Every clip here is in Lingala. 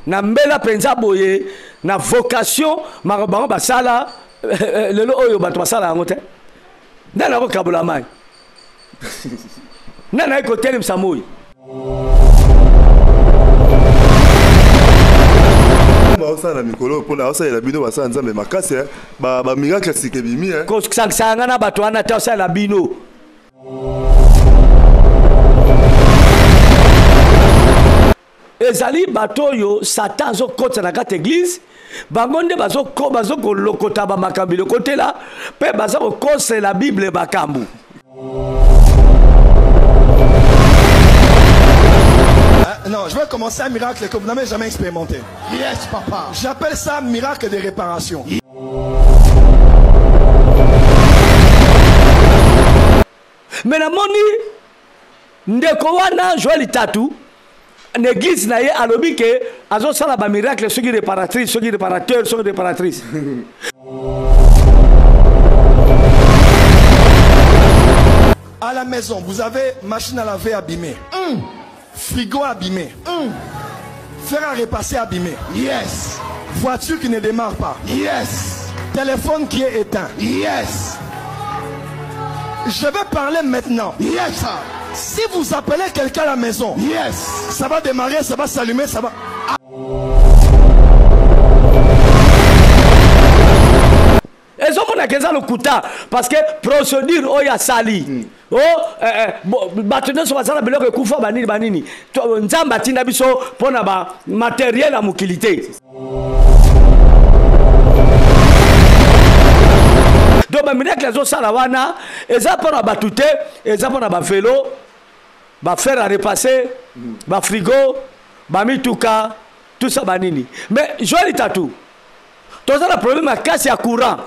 na mbela penza boye na vocation mabango basala lelo oyo bato basala yango te ndana ko kabula mai nana ko tele msamoi osala mikolo pona osala bino basala nzambe makasi ba miracle sike bimi ko sangsanga na bato wana ta osala bino ezali bato yo Satan zo kota na kata église bangonde bazo ko lokota ba makambilo côté là pe baza ko kose la Bible bakambu. Non, je vais commencer un miracle que vous n'avez jamais expérimenté. Yes, papa. J'appelle ça miracle de réparation. Mais na moni ndeko wana Joël Tatu l'église na ye alobi ke azo sala ba miracle soki réparatrice soki réparateur soki réparatrice. À la maison, vous avez machine à laver abîmée. Frigo abîmé. Fer à repasser abîmé. Yes. Voiture qui ne démarre pas. Yes. Téléphone qui est éteint. Yes. Je vais parler maintenant. Yes. Si vous appelez quelqu'un à la maison, yes. Ça va démarrer, ça va s'allumer, ça va... Et ça mon akeza le kuta parce que procédure oya sali. Oh batone so bazala beloko kufa banini nzamba tinda biso pona ba matériel à mukilité. Donc ba miracle zo sala wana eza pona batute eza pona ba vélo ba fer à repasser ba frigo ba mituka tout ça banini. Mais Joël Tatu tous le problème à casse à courant.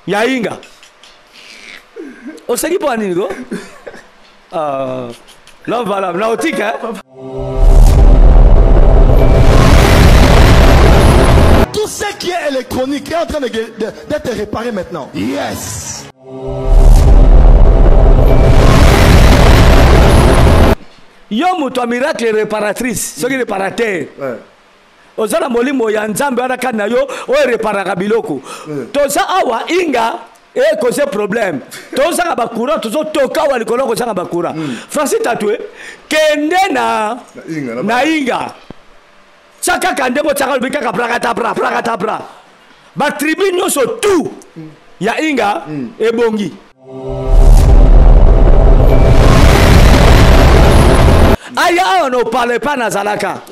Ya inga. Oseki pour nini go? Là voilà, nautique hein. Tout ce qui est électronique est en train d'être réparé maintenant. Yes. Yo muto miracle réparatrice, ce qui est réparateur. Ouais. Ozala molimo ya nzambe wana kana yo o reparaka biloko. Toza awa inga e cause problème. Toza ba courant tozo toka wa likolo ko sanga ba courant. Francis Tatoué kende na inga. Chaka kande mo chaka bika ka plaka bra. Ba tribu nyonso tout ya inga ebongi. Aya on ne parle pas na zalaka.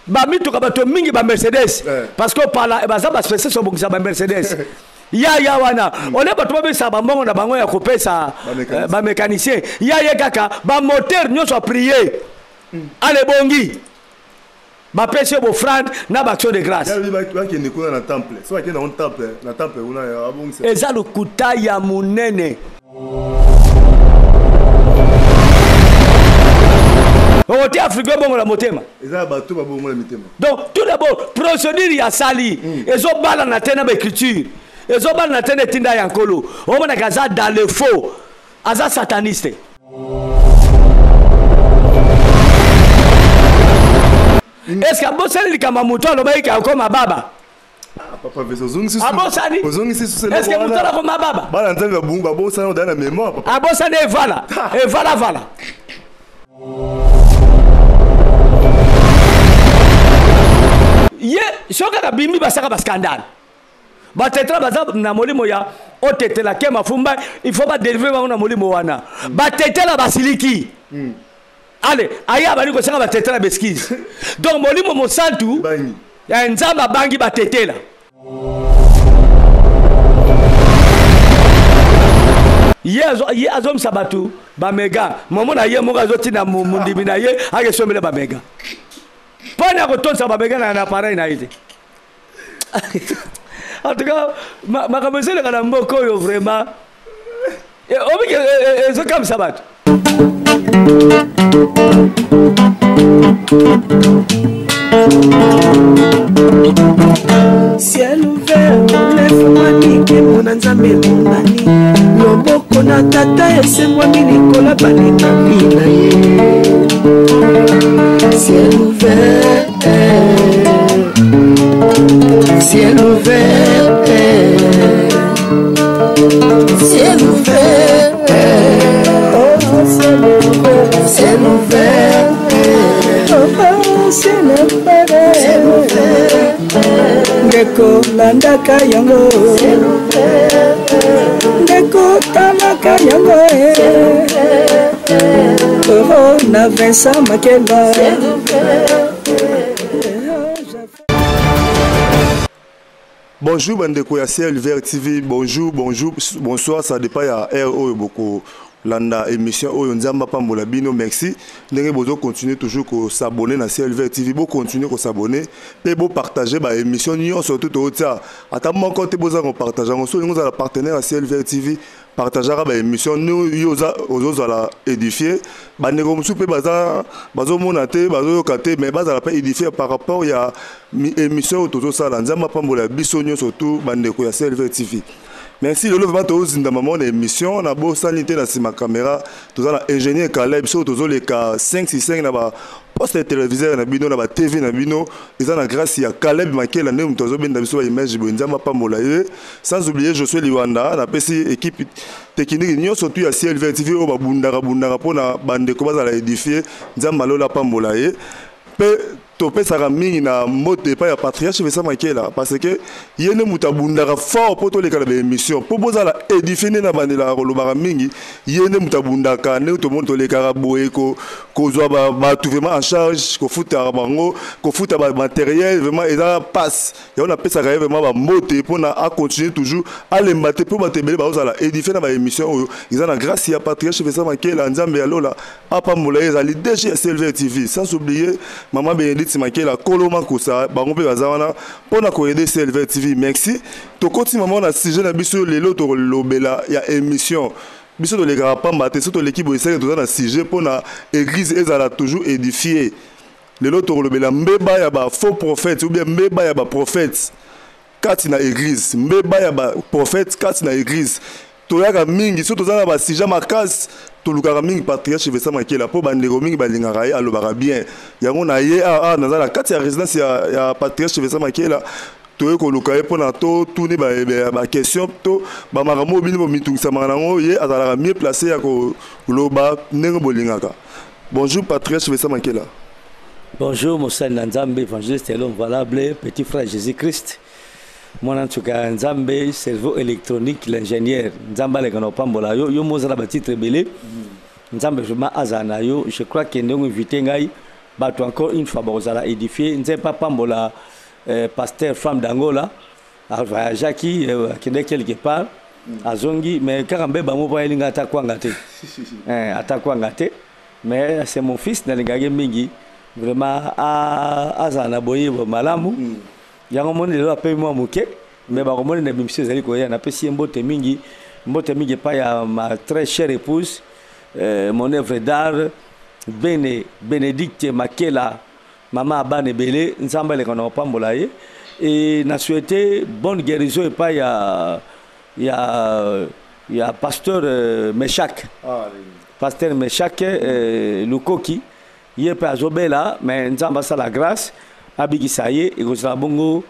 Ba mituka bato mingi ba Mercedes parce que parla baza ba spécial so bongisa ba Mercedes ya wana on est bato ba ba mbongo na bango ya kopesa ba mécanicien ya kaka ba moteur nyonso prier ale bongi ba pese bo frand na ba action de grâce ya ba ki ndiko na temple so ki na on temple una ya bongisa eza lukuta ya munene. On tient Afrique bon la motema. Donc tout d'abord procédure ya sali ezo bala na tena ba écriture ezo bala na tena tinda ya nkolo on mona kaza dans le faux aza sataniste. Est-ce que abosani kama muto alobai ka koma baba? Papa vezozungi sisu. Abosani. Est-ce que muto la koma baba? Bala nzanga bunga bosani dans la mémoire papa. Abosani voilà. Et voilà. Ye soka ka bimbi basaka ba scandale ba tetra baza na molimo ya otetela ke mafumba il faut pas dériver ba na molimo wana ba tetela basiliki allez aya bali ko saka ba tetela beskize donc molimo mosantu ya nzamba bangi ba tetela ye azom sabatu ba mega momo na ye mo ga zotina mundimi na ye ake somela ba mega. Pas na kotonsa ba mega na appareil na ite. En tout cas, ma commencé le kana mboko yo vraiment. Et obi c'est comme ça bat. Ciel ouvert, lève-moi nique mon nzambe monani. Loboko na tata ese mwami likola baninga mina ye. Ciel ouvert. Ndeko landaka yango Ndeko talaka yango na Vincent Makeba. Bonjour bandeko ya CLVR TV, bonjour, bonsoir, ça dépend ya RO beaucoup. Landa émission Oyo Nzamba Pambola Bino, merci. Ndenge bozo continuer toujours ko s'abonner na CLVR TV, bo continuer ko s'abonner et bo partager ba émission nyon surtout to tia. Ata mon côté boza ko partager on so nga la partenaire à CLVR TV, partagera ba émission nous yoza ozo la édifier. Ba nego musu pe baza bazo monate, bazo yokate mais baza la pas édifier par rapport ya émission to ça Nzamba Pambola biso nyon surtout ba ndeko ya CLVR TV. Merci Lolo vraiment tous dans maman émission on a beau sanité dans ma caméra tous la ingénieur Caleb so tous les cas 565 na ba poste téléviseur na bino na ba TV na bino ils ont la grâce ya Caleb Makela ndem tous ben biso ba image Nzamba Pambola sans oublier Josué Liwanda na PC équipe technique nyo surtout ya CLVR TV o ba bundara pona bande ko bazala édifier Nzamba Lola Pambola pe topé ça mingi na mote pas ya patriarche Vincent Makela parce que yene mutabundaka fort pour tous les cas de émission pour bozala édifier na bandela kolobaka mingi yene mutabundaka ne to monde les karaboé ko kozwa ba tout vraiment en charge ko futa bango ko futa ba matériel vraiment et ça passe et on appelle ça vraiment ba mote pour na continuer toujours à les mater pour batebele ba ozala édifier na ba émission ils ont la grâce ya patriarche Vincent Makela Nzambe ya Lola apambola ezali DG CLVR TV sans oublier maman Bénédicte Makela Koloma Kosa bango pe bazana pona ko aider CLVR TV merci to continue maman na sujet na biso lelo to lobela ya émission biso to les gars pamba te surtout l'équipe essaie de na sujet pona église ezala toujours édifiée lelo to lobela mbeba ya ba faux prophètes ou bien mbeba ya ba prophètes kati na église mbeba ya ba prophètes kati na église to yaka mingi surtout za na ba sujet makasi tolukaka mingi patriarche Vincent Makela po bandeko mingi balingaka ye alobaka bien yango na ye naza na kati ya résidence ya patriarche Vincent Makela toye koluka ye mpona to tuni ba question to bamakambo bino bomitungisamaka nango ye azalaka mieux placé ya koloba ndenge bolingaka. Bonjour patriarche Vincent Makela. Bonjour Mosali na Nzambe évangéliste et l'homme valable petit frère Jésus-Christ. Mon antuka Nzambe cerveau électronique l'ingénieur Nzamba le kana pambola yo mozala ba titre belé Nzambe vraiment azana yo je crois que ndongo invité ngai bato encore une fois bozala édifier Nzempa pambola pasteur femme d'Angola a voyagé qui quelque part azongi mais karambe ba mo pa elinga atakwanga te atakwanga te mais c'est mon fils na lingage mingi vraiment azana boye malamu yango moni lelo ape moi moke mais ba komoni na bimisio zali ko ya na pesi mbote mingi pa ya ma très chère épouse mon œuvre d'art Bénédicte Makela maman abane belé Nzamba le kana pambola ye et na souhaité bonne guérison et pas ya pasteur Meshak pasteur Meshak Lukoki ye pa azobela mais Nzamba sa la grâce abigisaye et kozala bongo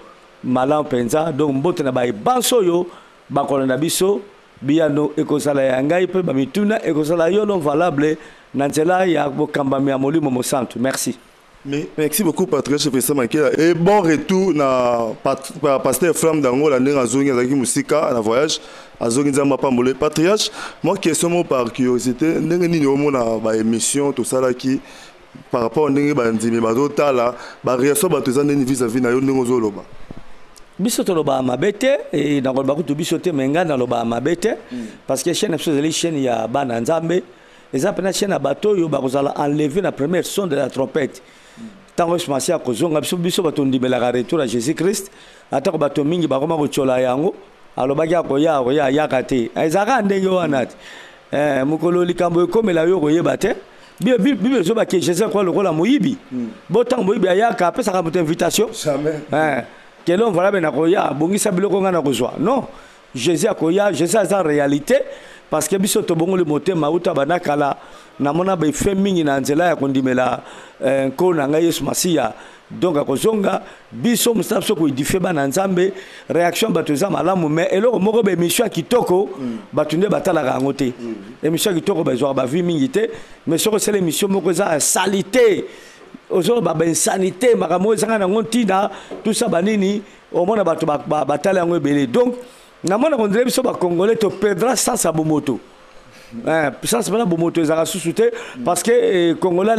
malam penza donc mbote na ba banso yo bakola na biso biano e kozala ya ngai pe ba mituna e kozala yo non valable na nzela ya bokamba mi amoli mo santo merci. Mais merci beaucoup patriarche Vincent Makela et bon retour na pasteur femme d'Angola ndenge zongi azaki musika na voyage azongi Nzamba Pambola patriarche moi question mo par curiosité ndenge nini omona ba émission to sala ki par rapport à ndenge bandimi bazotala ba réaction batozana ni vis-à-vis na yo ndenge zoloba biso to loba mabete et na ko bakutu biso te menga na loba mabete parce que chaîne episode les chaîne ya bana Nzambe exemple na chaîne bato yo bakozala enlever la première son de la trompette tango smasia kozonga biso bato ndibela retour à Jésus-Christ atako bato mingi bakoma ko chola yango alobaki akoya yakate ezaka ndenge wanati mukolo likambo ekomela yo koyeba te Bible zo ba ke Jésus quoi le rôle à moyibi botan moyibi ayaka apesa ka invitation jamais que l'on voilà ben akoya bongisa biloko ngana kozwa non Jésus akoya Jésus a en réalité parce que biso to bongo le motema uta banakala na mona ba femingi na nzela ya kondimela ko na ngai Yesu Masia donc akozonga biso musapso ko edifier bana Nzambe réaction batoza malamu mais eloko moko be émission kitoko batunde batala ngote émission kitoko ba zo ba vi mingi te mais sur cette émission moko za salité ozoloba insanité makambo ezanga nango ntina tout ça banini omona bato batala yango ebele donc namona kondire biso bacongolais toperdra sans abomoto sans bana bomoto ezaka susu te parce que congolais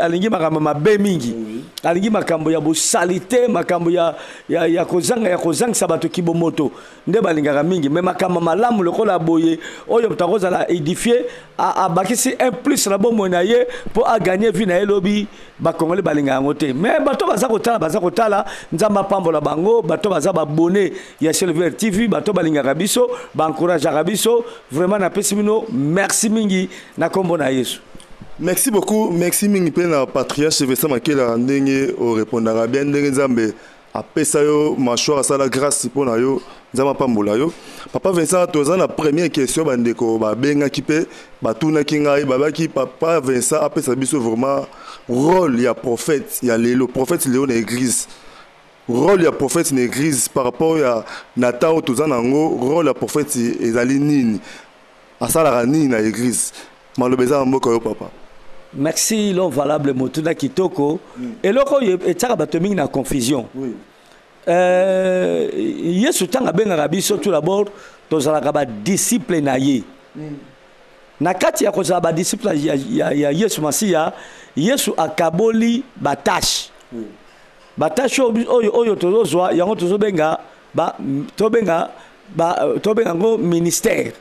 alingi makambo mabe mingi alingi makambo ya bosalite makambo ya kozangisa bato kibomoto nde balingaka mingi mais makambo malamu lokola boye oyo mutakozala édifier abakisi un plus na bomoi na ye mpo agagner vie na ye lobi bacongolais balingaka yango te mais bato baza kotala nzambe apambola bango bato baza babone ya Ciel Vert TV bato balingaka biso baencourageaka biso vraiment napesi bino merci mingi na kombo na Yesu. Merci beaucoup, merci mingi pe na patriarche Vincent Makela ndenge o répondra bien ndenge nzambe apesa yo machwa sala grâce pour na yo nzamba pambola yo. Papa Vincent toza na première question bandeko ba benga kipe batuna kingai babaki papa Vincent apesa biso vraiment rôle ya prophète ya lelo prophète Léon na église. Rôle ya prophète na église par rapport ya Nathan toza nango rôle ya prophète ezali nini asala nini na église malobeza mboka yo papa. Merci l'homme valable motuna kitoko et loko etaka bato mingi na confusion. Oui. Yesu tanga benga biso tout d'abord tozalaka ba disciple na ye. Na kati ya kozala ba disciple ya Yesu Masiya Yesu akaboli batache. Batache oyo tozozwa yango tozobenga tobenga ngo ministère.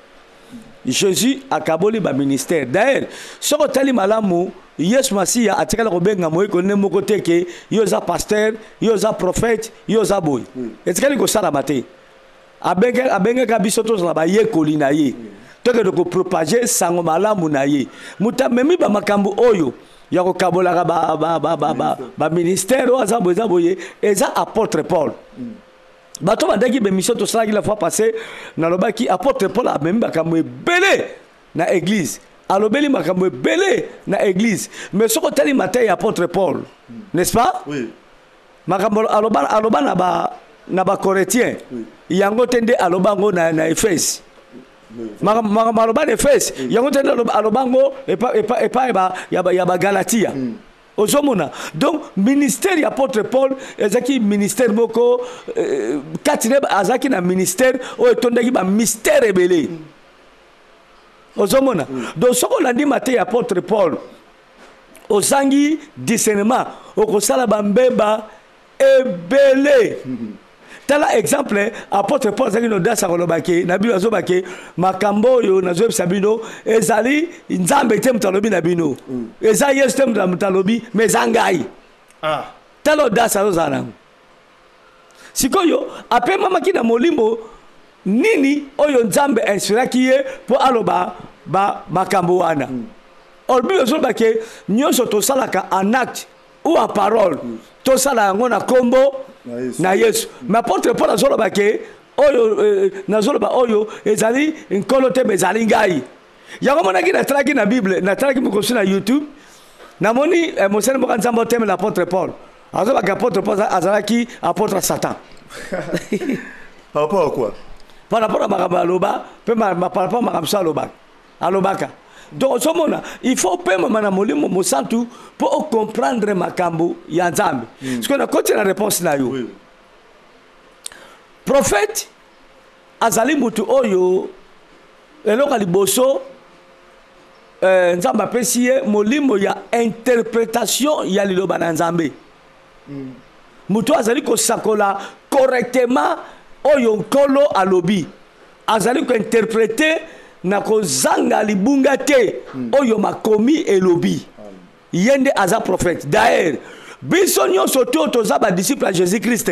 Jésus akaboli ba ministère. D'ailleurs, soko tali malamu Yesu Masiya atikala kobenga moyi ko nemoko teke yo za pasteur, yo za prophète, yo za boy. Etikali ko sala mate. Abenga ka biso to za ba yekoli na ye. Toke de ko propager sango malamu na ye. Muta memi ba makambo oyo ya ko kabola ba ministère o za boye eza apôtre Paul. Bato bandaki be mission to salaki la fois passée na lobaki apôtre Paul a même makambo belé na église alobeli makambo belé na église mais soko tali matin apôtre Paul n'est-ce pas oui makambo aloba na ba corétien yango tende alobango na Éphèse makambo aloba na Éphèse yango tende alobango epa ya ba Galatia. Ozomona. Donc, ministère apôtre Paul, ezaki ministère moko, katine azaki na ministère, o etondaki ba mystère ebele. Ozomona. Donc, soko landi mate apôtre Paul, ozangi discernement, okosala ba mbeba ebele. Tala exemple apôtre Paul zaki no dasa kolobake na bino azobake makambo yo nazo sabino ezali nzambe te mutalobi na bino eza Yesu te mutalobi mezangai tala dasa rozana sikoyo ape mama kina molimo nini oyo nzambe inspiraki ye po aloba ba makambo wana olbi azobake nyonso to salaka en acte ou en parole to sala yango na kombo na Yesu. Mais apôtre Paul azoloba ke oyo nazoloba oyo ezali nkolo te bezali ngai. Yango monaki na traki na Bible, na traki mukosi na YouTube. Na moni mosene mo kanzambo teme l'apôtre Paul. Azoba ke apôtre Paul azalaki apôtre Satan. Par rapport à quoi? Par rapport à makambo aloba, pe par rapport à makambo aloba. Alobaka. Donc somona il faut pema mana molimo mosantu pour comprendre makambo ya nzambe. Parce qu'on a continué la réponse na yo. Oui. Prophète azali mutu oyo eloka liboso nzambe apesi ye molimo ya interprétation ya liloba na nzambe. Mutu azali kosakola correctement oyo nkolo alobi. Azali ko interpréter na kozanga libunga te oyo makomi elobi yende aza prophète. D'ailleurs biso nyonso toza ba disciple à Jésus-Christ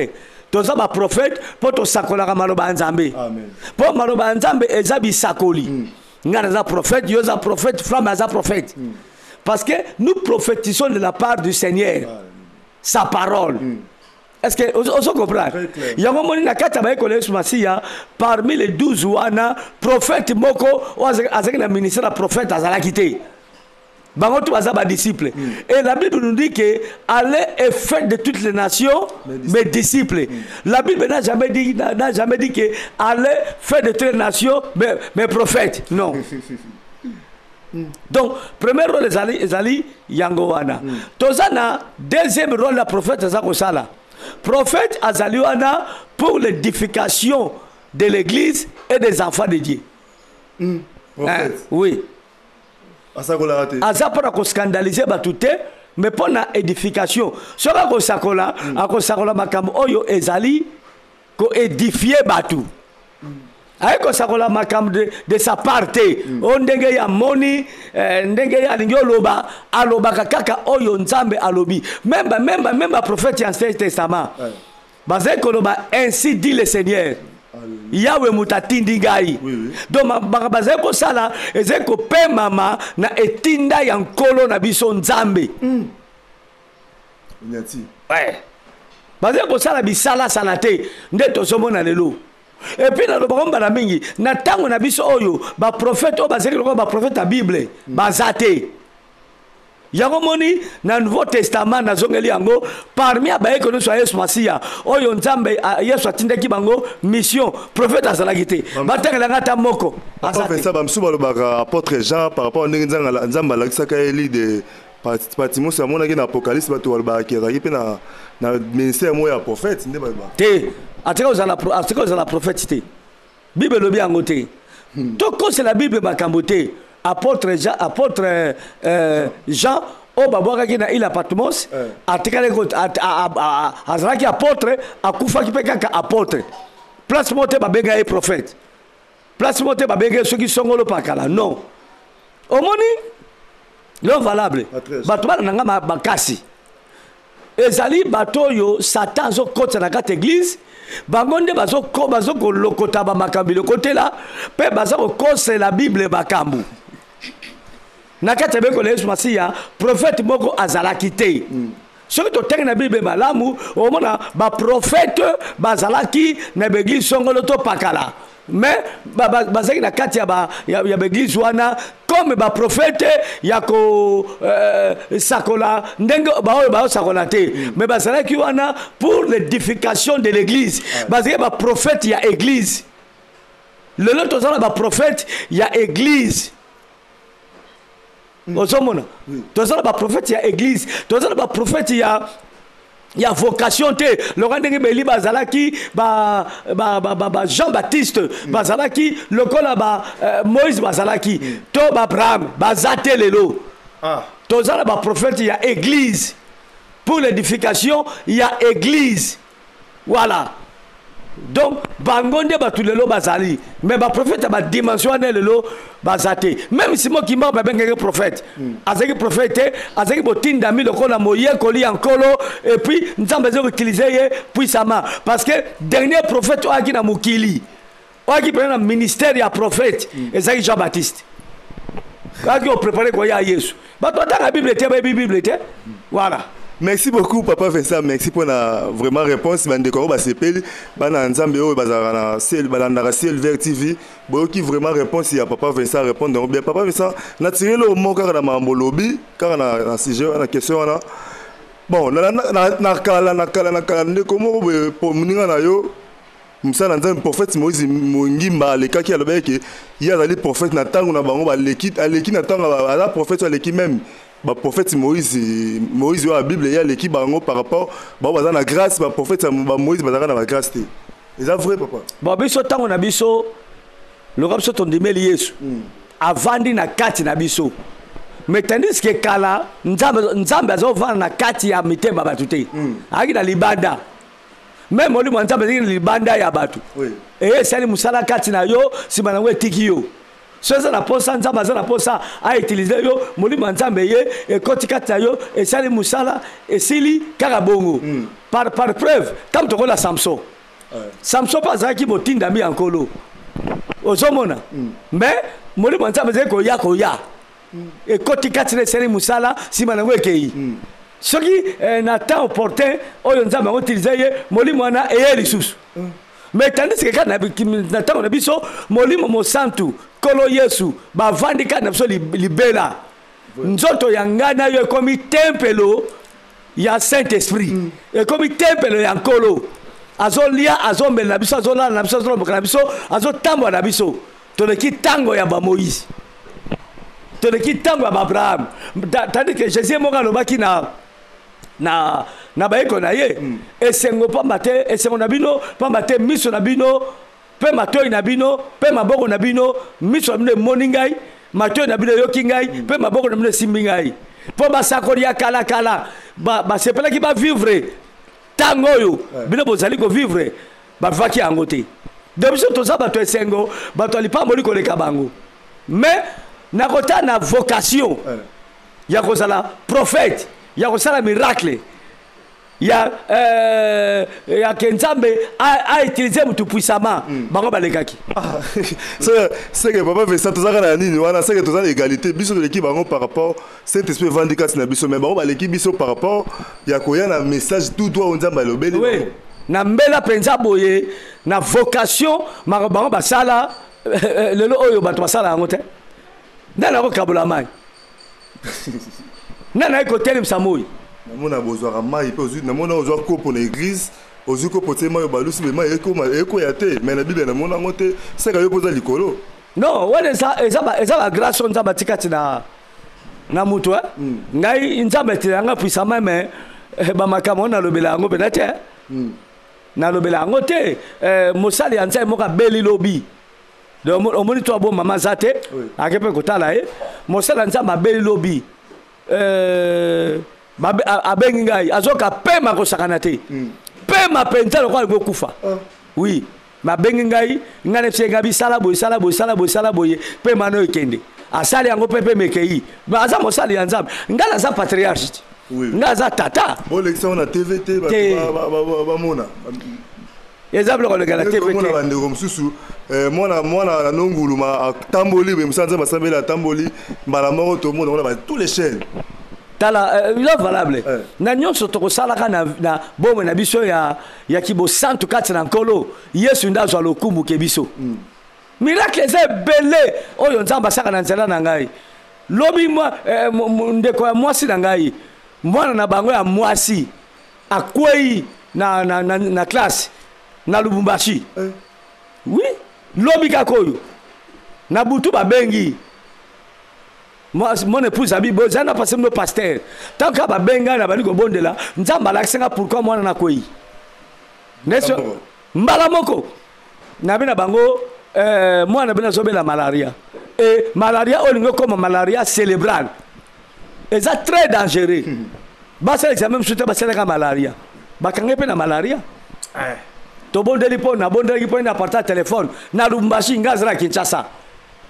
toza ba prophète po to sakola maloba nzambe. Amen. Po maloba nzambe eza bisakoli ngana za prophète yo za prophète femme za prophète parce que nous prophétisons de la part du Seigneur sa parole. Est-ce que vous comprenez? Il y a un moment où parmi les 12 wana prophète moko azaki na ministère la prophète azalakité. Bangoto bazaba disciple. Et la Bible nous dit que allez et faites de toutes les nations mes disciples. La Bible n'a jamais dit que allez faire de toutes les nations mes prophètes. Non. Donc premier rôle ezali yango wana. Tozana deuxième rôle la prophète azako sala. Prophète azali wana pour l'édification de l'église et des enfants de Dieu. Oui. Aza pour ko scandaliser batute mais pour la édification. Soka ko sakola akosakola makambo oyo ezali ko édifier batu. Aiko sakola makambo de sa parte. Ondenge ya moni ndenge ya lingyo loba aloba kaka oyo nzambe alobi. Même prophète en Ancien Testament. Bazé koloba ainsi dit le Seigneur. Yahweh mutatindi ngai. Donc bazé ko sala ezeko pe mama na etinda ya nkolo na biso nzambe. Ouais. Bazé ko sala bisala sanate nde tozomona lelo. Et puis na lobomba na mingi na tango na biso oyo ba prophète o bazeki lokwa ba prophète a Bible bazate. Yango moni na Nouveau Testament na zongeli yango parmi abayeko no soye Masia oyo nzambe Yesu atindaki bango mission prophète azalaki batengela ngata moko azate ça bamsu balobaka apôtre Jean par rapport à nzambe alakisaka eli de Patmos amonaki na Apocalypse bato balobaki pe na ministère mo ya prophète nde balobaka te atika ozala prophète te Bible lobi yango te to ko c'est la Bible makambo te apôtre Jean au babwakaki na ila Patmos atikale ko azalaki apôtre akufaki pe kaka apôtre place mote babenga prophète place mote babenga soki songolo pakala non omoni non valable bato bana nga bakasi ezali bato yo Satan zo kota na kata église bangonde bazo kolokota ba makambi le côté là pe baza ko kose la Bible bakambu na kata beko le Yesu Masia prophète moko azalaki te soki to tenge na Bible malamu omona ba prophète bazalaki na église songolo to pakala mais bazaki na kati ya église wana comme ba prophète yako sakola ndenge ba sakola te mais bazalaki wana pour l'édification de l'église bazaki ba prophète ya église le lot tozala ba prophète ya église ozomona tozala ba prophète ya église tozala ba prophète ya vocation te lokandenge beli bazalaki ba Jean-Baptiste bazalaki lokola Moïse bazalaki to ba Abraham bazate lelo tozala ba prophète ya église pour l'édification ya église voilà donc bangonde batulelo bazali mais ba prophète ba dimension lelo bazate même si mo kimba ba bengeke prophète azaki prophète azaki botinda mi lokola moye koli ankolo et puis nzambe zo utiliser ye puissamment parce que dernier prophète oaki na mukili oaki prendre ministère ya prophète ezaki Jean-Baptiste oaki o préparer ko ya Yesu bato atanga Bible te ba Bible te voilà. Merci beaucoup Papa Vincent, merci pour la vraiment réponse. Bande ko ba sepeli bana nzambe o bazara na ciel balanda ciel vert TV. Boyoki vraiment réponse ya Papa Vincent répondre bien. Papa Vincent na tiré le mot car na mambo lobby car na sujet na question na bon na kala ndeko pour muninga na yo musala nzambe prophète Moïse Mongimba le kaki alobeki ya ali prophète na tango na bango ba lekit aleki na tango ala prophète aleki même ba prophète Moïse wa Bible ya l'équipe bango par rapport ba baza na grâce ba prophète ba Moïse bazaka na grâce te. Est ça vrai papa? Ba biso tango na biso le rap so tondimeli Yesu. Avandi na kati na biso. Mais tandis que kala nzambe azovana na kati ya mitemba batu te. Aki na libanda. Même oli nzambe ziki libanda ya batu. Oui. Et sali musala kati na yo simana we tiki yo. Soza na posa nzamba za na posa a utiliser yo molimo nzambe ye e kotikata yo e sali musala e sili kaka bongo par preuve tam to la Samson Samson pas za ki botinda mi ankolo ozomona mais molimo nzambe ze ko ya e kotikata le sali musala simana wekei soki na temps opportun oyo nzambe a utiliser ye molimo na e lisusu. Mais tandis que quand na tango na biso molimo mo santu kolo Yesu ba vandika na biso libela nzoto yangana yo komi tempelo ya Saint-Esprit e komi tempelo ya nkolo azolia azombela na biso azola na biso azomboka na biso azotambo na biso to leki tango ya ba Moïse toleki tango ya Abraham tandis que Jésus moka lobaki na baeko na ye esengo pamba te esengo na bino pamba te miso na bino pe matoi na bino pe maboko na bino miso na bino moni ngai matoi na bino yoki ngai pe maboko na bino simbi ngai po basakoli ya kala basepelaki bavivre tango oyo bino bozali kovivre bavaki yango te de biso toza bato esengo bato alipamboli koleka bango mais nakota na vocation ya kozala prophète ya kozala miracle ya Nzambe a utilisé mutu puissamment bango balekaki c'est que papa Vincent tozaka na nini wana c'est que toza l'égalité biso de l'équipe bango par rapport cet esprit vindicat na biso mais bango baleki biso par rapport ya koya na message tout droit Nzambe alobeli oui na mbela penza boye na vocation bango basala lelo oyo bato basala yango te ndana ko kabula mai nana ko telemsa moi namona bozwaka mai pe ozu namona ozwa kopo na église ozu kopo te mai balusi be mai eko ya te mais na bible namona ngote seka yo poza likolo non wana eza ba grâce on Nzambe tikati na mutu ngai Nzambe tilanga puissamment mais ba makambo na lobela yango pe na te na lobela yango te mosali ya Nzambe moka beli lobi omoni to abo mama zate akepe kotala mosali ya Nzambe beli lobi abengi ngai azoka pema kosakana te pema penza lokwa kokufa oui mabengi ngai ngane tsenga bisala boye pema no ekende asali yango pepe mekei aza mosali ya Nzambe ngala za patriarche ngala za tata bolection na TVT ba mona exemple ko le gala TVT mona bandeko msusu mwana nongulu ma tamboli be musanza basambela tamboli mbala moko to mona ba tous les chaînes tala il est valable na nyonso to kosalaka na bomo na biso ya kibo santu kati na nkolo Yesu ndazwa lokumu ke biso miracle ze belé oyo Nzambe saka na nzela na ngai lobi ndeko ya mwasi na ngai mwana na bango ya mwasi akwei na classe na Lubumbashi oui lobi kakoyo na butu babengi mon épouse a dit bon j'en ai passé mon pasteur tant que ba benga na bali ko bondela Nzambe alakisenga pourquoi mwana na koi neso mbala moko na bina bango mwana bina zobela malaria et malaria olingo comme malaria cérébrale et ça très dangereux ba c'est l'examen suite ba c'est la malaria ba kangé pe na malaria to bondeli po na bondeli po na portable téléphone na Lubumbashi ngazra Kinshasa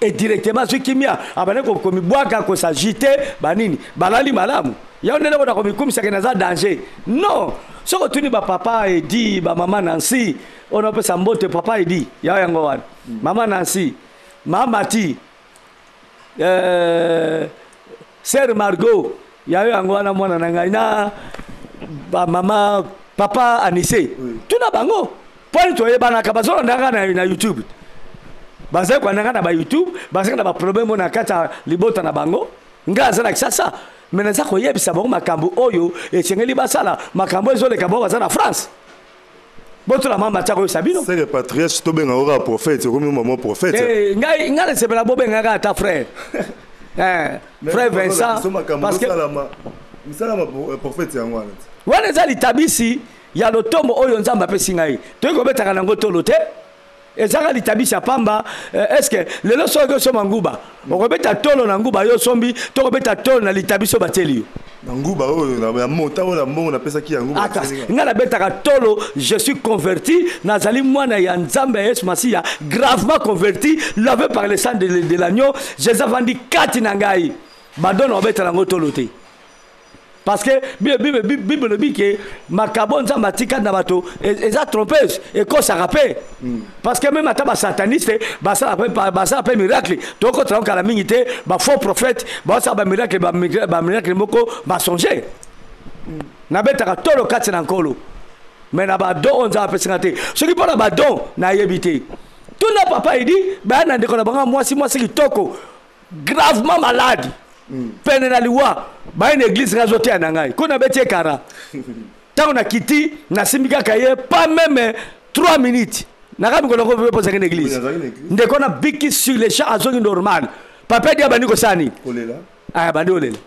et directement ce qui mia abane ko mibwaka ko s'agiter banini balali malamu ya onene ko komisa ke naza danger non so ko tuni ba papa et dit ba maman Nancy on peut sambote papa et dit ya yango wan maman Nancy mama ti sœur Margot ya yango wana mwana na ngai na ba mama papa Anissé tuna bango point to yebana ka bazolo ndanga na YouTube bazai kwa nanga na ba YouTube bazai na ba problème na kata libota na bango ngaza na kisasa menaza ko yebisa bango makambo oyo echengeli basala makambo ezoleka bango baza na France boto la mama tako sabino c'est le patriarche to benga ora prophète comme maman prophète ngai se bela bobenga ka ta frère frère Vincent parce que misala prophète yango wana zali tabisi ya lotombo oyo Nzambe apesi ngai toyiko betaka nango tolo te ezaka litabisa pamba est-ce que lelo soki osoma nguba okobeta tolo na nguba yo sombi tokobeta tolo na litabiso bateli yo na nguba oyo na monta oyo na mbongo napesaki ya nguba nga nabetaka tolo je suis converti nazali mwana ya Nzambe Yesu Masiya gravement converti lavé par le sang de l'agneau Jésus vandi kati na ngai badona obeta nango tolo te parce que Bible dit que makabo Nzambe atika na bato eza trompeuse et ko ça rappelle parce que même ataba sataniste basa après miracle toko tranka la mingité ba faux prophète basa ba miracle moko ba songer na betaka tolo kati na nkolo mais na ba don Nzambe apesanga te ce qui pona ba don na yebité tout le papa il dit ba na ndeko na banga mwasi kitoko gravement malade pene na liwa ba une église razoté na ngai kuna betie kara tango na kiti na simbika kaye pas même 3 minutes na kami ko loko poser une église ndeko na biki sur les champs azongi normal papa dia bandi ko sani Olela. ah bandi olela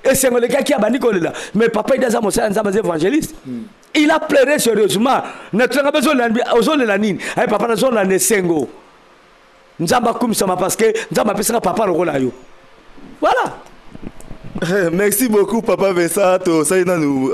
et c'est le gars qui a bandi olela mais papa dia za mosa nzamba évangéliste il a pleuré sérieusement n'a besoin de la nini ay papa na zone la sengo nzamba kumisama parce que nzamba pesa papa rokola yo voilà. Merci beaucoup papa Vincent to ça ina nous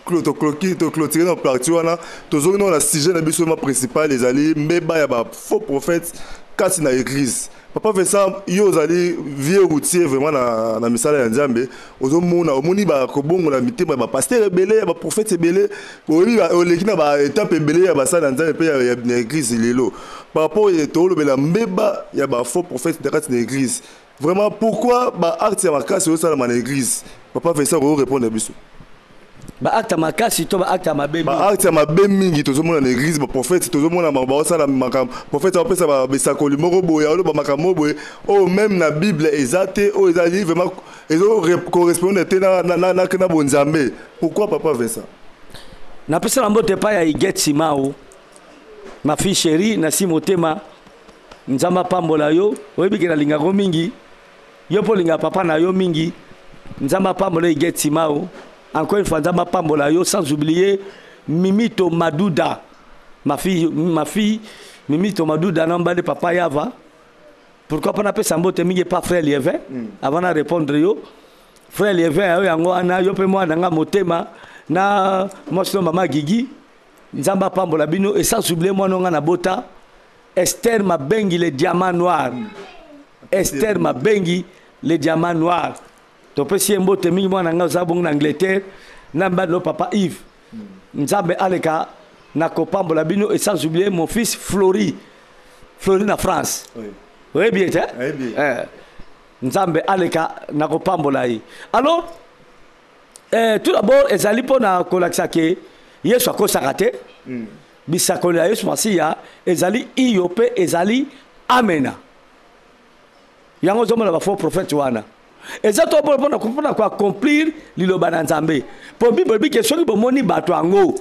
clôturer notre partie wana toujours dans la sujet na biso principal les alliés mbeba ya ba faux prophètes kasi na église papa Vincent yo zali vieux routier vraiment na misala ya Nzambe ozomona omoni ba kobongo na mitema ba pasteur ebele ba prophète ebele oleki na ba étape ebele ya basala Nzambe pe ya église lelo par rapport ya to lobela mbeba ya ba faux prophètes de kasi na église. Vraiment, pourquoi bah acte ya makasi au dans l'église? Papa fait ça pour répondre à biso. Bah acte makasi to bah acte mabe. Bah acte mabe mingi to zomo dans l'église ba prophète to zomo na ba ça la makam prophète on peut ça ba besakoli moko boya lo ba makamo boye o même na Bible exacte o ezali vraiment ezo correspondre na kana bonzambe. Pourquoi papa fait ça? Na pesa mbote pa ya iget simao. Ma fille chérie na simotema nzamba pambola yo oyebikela linga ko mingi. Yo polinga papa na yo mingi nzamba pambola igeti mao encore une fois nzamba pambola yo sans oublier Mimito Madouda ma fille Mimito Madouda namba de papa yava pourquoi pas na pesa mbote mingi pas frère Lievin avant de répondre yo frère Lievin yo yango ana yo pe moi nga motema na moso mama Gigi nzamba pambola bino et sans oublier moi nga na bota Esther Mabengi le diamant noir Esther Mabengi le diamant noir. To pesi mbote mingi mwana nga zabong na Angleterre namba no papa Yves. Nzambe aleka na kopambola bino et sans oublier mon fils Flori na France. Oui. Oui bien hein? Oui bien. Nzambe aleka na kopambola yi. Alors tout d'abord ezali pona kolakisa ke Yesu akosaka te. Bisakoli ya Yesu Masiya ezali iyope ezali amena. Yango zomo la faux prophète wana ezato pona kupona kwa accomplir liloba na Nzambe po Bible bi ke soki bomoni bato ango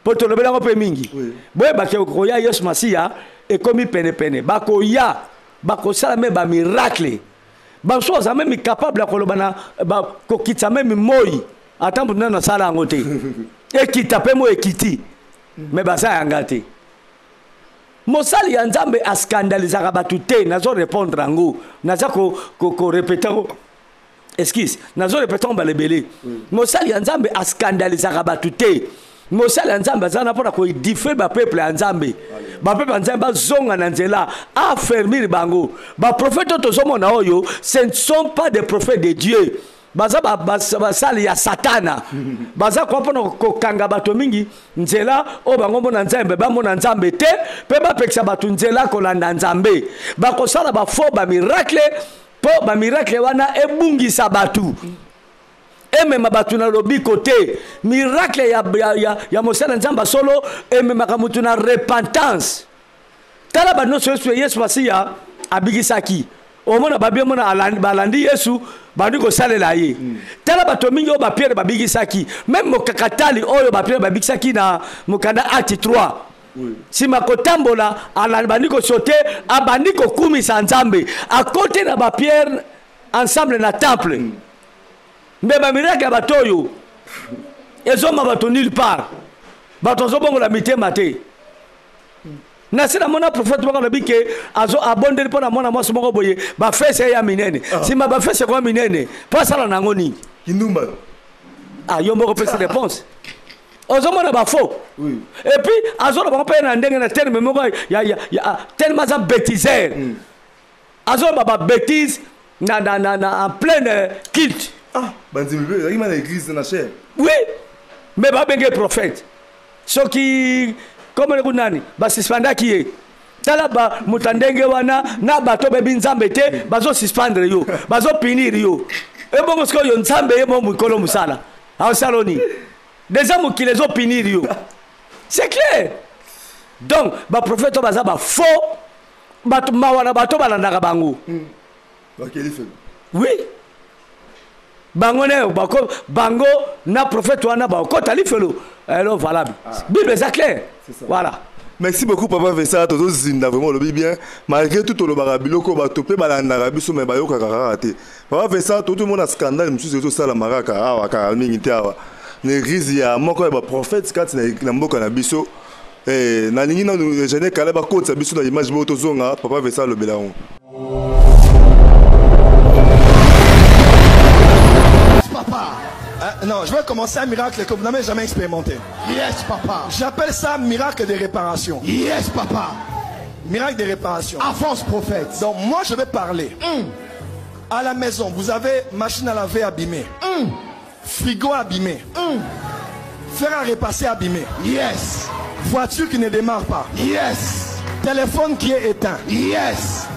po to lobela ko pe mingi boye ba ke ko ya Yesu Masiya e komi pene bako ya bako sala me ba miracle ba chose même capable ko lobana ba ko kitsa même moi atambu na sala ngote e kitape mo ekiti me ba sa yangate Mosali ya Nzambe a scandalisaka batu te nazo répondre ango naza ko répéter excuse nazo répéter balebele Mosali ya Nzambe a scandalisaka batu te Mosali ya Nzambe azana pona ko édifier ba peuple ya Nzambe ba peuple ya Nzambe zonga na nzela affermir bango ba prophète tozomona oyo ce ne sont pas des prophètes de Dieu baza basali ya satana baza kwa pona kokanga bato mingi nzela o bango mona Nzambe ba mona Nzambe te pe ba pekisa bato nzela kolanda Nzambe ba kosala ba fo ba miracle po ba miracle wana ebungisa batu emema batu na lobi côté miracle ya mosala Nzamba solo emema kamutu na repentance tala ba no so Yesu Masiya abigisaki omona babie mona balandi Yesu bandi ko salela ye tala bato mingi o ba Pierre babigisaki même mokakatali oyo ba Pierre babigisaki na mokanda acte 3 si makotambola ala bandi ko sauter abandi ko kumisa Nzambe à côté na ba Pierre ensemble na temple mbe ba miracle ya batoyo ezoma bato nulle part bato zobongo la mitema te na sina mona prophète waka lobi ke azo abondeli pona mona mwasi moko boye ba fesse ya minene sima ba fesse kwa minene pa sala nango ni kinumba yo moko pesa réponse ozo mona ba faux oui et puis azo ba pe na ndenge na terme moko ya tellement ça bêtiseur azo ba bêtise na en plein culte bandimbe yaki na l'église na cher oui mais ba bengue prophète ce qui comme le kunani ba suspendre qui est tala ba mutandenge wana na bato bebi Nzambe te bazo suspendre yo bazo punir yo e bongo sko yo Nzambe ye mo mukolo musala au saloni déjà mukile zo punir yo c'est clair donc ba prophète baza ba faux bato mawana bato balandaka bango oui bango ne bango na prophète wana ba ko tali felo alors valable Bible c'est clair voilà Merci beaucoup papa Vincent, tous zinda vraiment le bien. Malgré tout le barabiloko ba topé balanda biso me bayo kaka raté. Papa Vincent, tout le monde a scandale monsieur tout ça la maraka awa ka mingi tawa. Ne rizia moko ba prophète quand na mboka na biso. Na lingi na jeune kala ba kotsa biso na image moto zonga papa Vincent le belaon. Papa. Non, je vais commencer un miracle que vous n'avez jamais expérimenté. Yes, papa. J'appelle ça miracle de réparation. Yes, papa. Miracle de réparation. Avance, prophète. Donc moi je vais parler. À la maison, vous avez machine à laver abîmée. Frigo abîmé. Fer à repasser abîmé. Yes. Voiture qui ne démarre pas. Yes. Téléphone qui est éteint. Yes.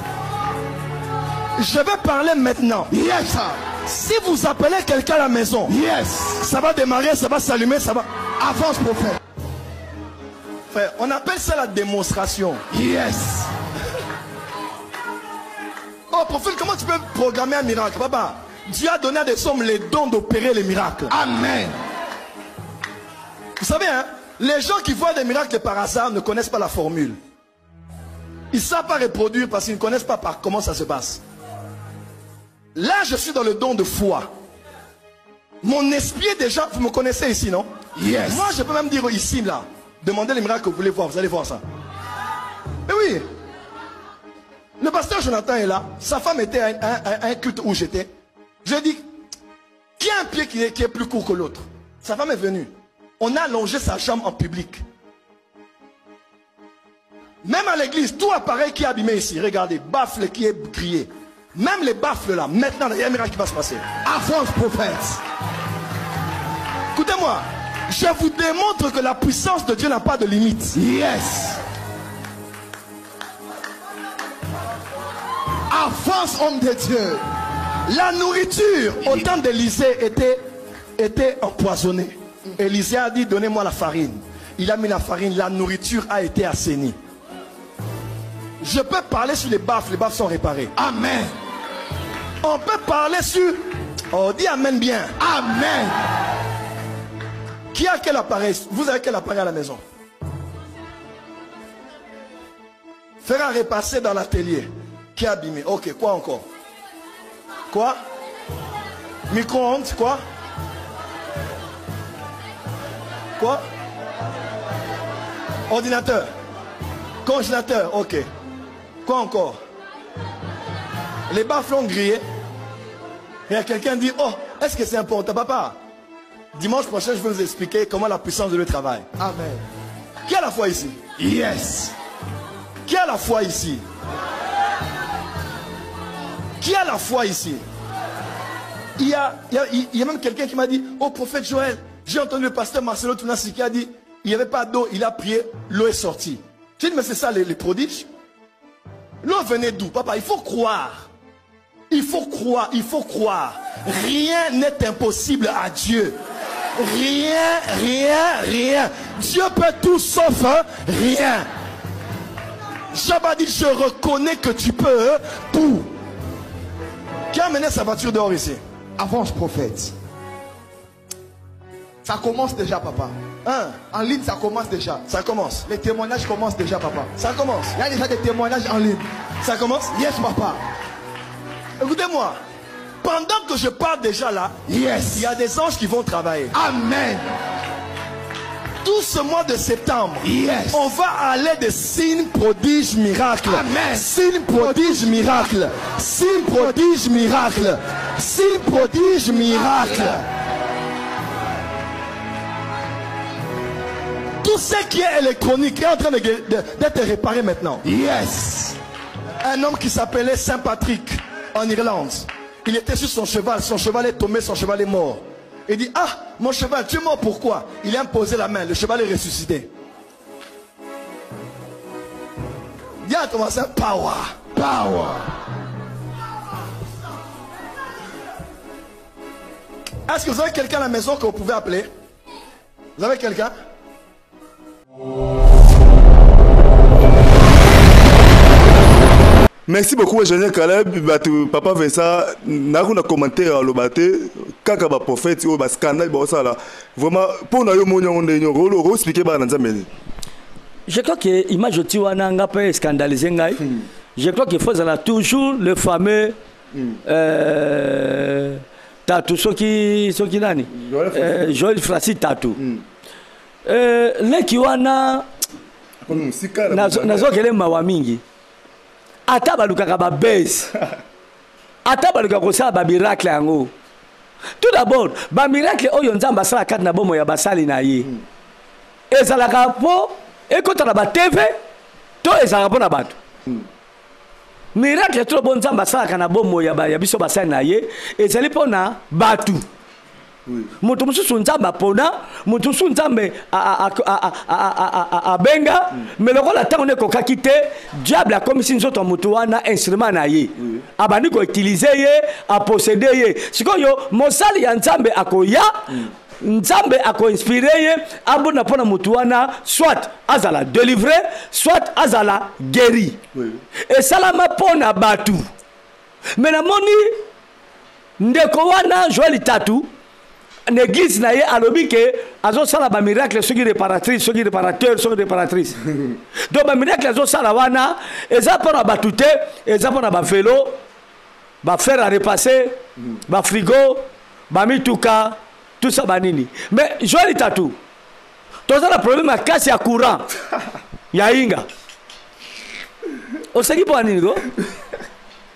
Je vais parler maintenant. Yes, sir. Si vous appelez quelqu'un à la maison, Yes. ça va démarrer, ça va s'allumer, ça va... Avance, prophète. Frère, on appelle ça la démonstration. Yes. Oh, prophète, comment tu peux programmer un miracle? Papa, Dieu a donné à des hommes les dons d'opérer les miracles. Amen. Vous savez, hein, les gens qui voient des miracles par hasard ne connaissent pas la formule. Ils ne savent pas reproduire parce qu'ils ne connaissent pas par comment ça se passe. Là, je suis dans le don de foi. Mon esprit est déjà... Vous me connaissez ici, non? Yes. Moi, je peux même dire ici, là, demandez les miracles que vous voulez voir. Vous allez voir ça. Mais oui. Le pasteur Jonathan est là. Sa femme était à un culte où j'étais. Je dis, qui a un pied qui est plus court que l'autre? Sa femme est venue. On a allongé sa jambe en public. Même à l'église, tout appareil qui est abîmé ici. Regardez, baffle qui est grillé. Même les baffles là, maintenant, il y a un miracle qui va se passer. Avance, prophète. Écoutez-moi, je vous démontre que la puissance de Dieu n'a pas de limite. Yes. Avance, homme de Dieu. La nourriture au temps d'Élisée était empoisonnée. Élisée a dit, donnez-moi la farine. Il a mis la farine, la nourriture a été assainie. Je peux parler sur les baffles sont réparés. Amen. On peut parler sur... Oh, dis amen bien. Amen. Qui a quel appareil? Vous avez quel appareil à la maison? Faire à repasser dans l'atelier. Qui est abîmé? Ok, quoi encore? Quoi? Micro-ondes, quoi? Quoi? Ordinateur. Congélateur, ok. Quoi encore? Les baffles ont grillé. Et quelqu'un dit, oh, est-ce que c'est important? Papa, dimanche prochain, je vais vous expliquer comment la puissance de Dieu travaille. Amen. Qui a la foi ici? Yes. Qui a la foi ici? Qui a la foi ici? Il y a même quelqu'un qui m'a dit, oh prophète Joël, j'ai entendu le pasteur Marcelo Tounassi qui a dit, il n'y avait pas d'eau, il a prié, l'eau est sortie. Tu dis, mais c'est ça les prodiges? L'eau venait d'où? Papa, il faut croire. Il faut croire, il faut croire. Rien n'est impossible à Dieu. Rien. Dieu peut tout sauf rien. Job a dit, je reconnais que tu peux tout. Qui a amené sa voiture dehors ici? Avance, prophète. Ça commence déjà, papa. Hein? En ligne, ça commence déjà. Ça commence. Les témoignages commencent déjà, papa. Ça commence. Il y a déjà des témoignages en ligne. Ça commence? Yes, papa. Écoutez-moi. Pendant que je parle déjà là, Yes. il y a des anges qui vont travailler. Amen. Tout ce mois de septembre, Yes. on va aller de signes, prodiges, miracles. Amen. Signes, prodiges, miracles. Signes, prodiges, miracles. Signes, prodiges, miracles. Tout ce qui est électronique est en train d'être réparé maintenant. Yes. Un homme qui s'appelait Saint Patrick en Irlande. Il était sur son cheval est tombé, son cheval est mort. Il dit, ah, mon cheval, tu es mort pourquoi? Il a imposé la main, le cheval est ressuscité. Dis à ton voisin, power. Power. Est-ce que vous avez quelqu'un à la maison que vous pouvez appeler? Vous avez quelqu'un? Merci beaucoup, ingénieur Caleb. Papa Vincent, n'a pas commentaire à l'obate. Kaka ba prophète ou ba scandale ba ça là. Vraiment pour na yo monyo on de yo expliquer ba na nzambe. Je crois que l'image de Tiwana n'a pas scandalisé. Je crois qu'il faut toujours le fameux Tatou, ce qui nani Joël Frassi Tatou. Le Kiwana nazo kele mawa mingi. Ata baluka ba base. Ata baluka kosa ba miracle yango. Tout d'abord, ba miracle oyo nzamba sala kat na bomo ya basali na ye. Ezalaka po ekotala ba TV to ezalaka po na bato. Miracle trop bon nzamba sala na bomo ya biso basali na ye ezali po na batu. Mutu mususu nzamba pona, mutu mususu nzambe a benga, mais lokola tango ne kokaki te, diable a comme si nzoto mutu wana instrument na ye. Abani ko utiliser ye, a posséder ye. Sikoyo mosali ya nzambe akoya, nzambe ako inspirer ye, abona pona mutu wana soit azala délivré, soit azala guéri. Et salama pona batu. Mais na moni ndeko wana Joël Tatou l'église na ye alobi ke azo sala ba miracle soki réparatrice soki réparateur soki réparatrice donc ba miracle azo sala wana eza pona batute eza pona ba vélo ba fer à repasser ba frigo ba mituka tout ça banini mais Joël Tatou toza la problème à casse ya courant ya inga oseki po nini go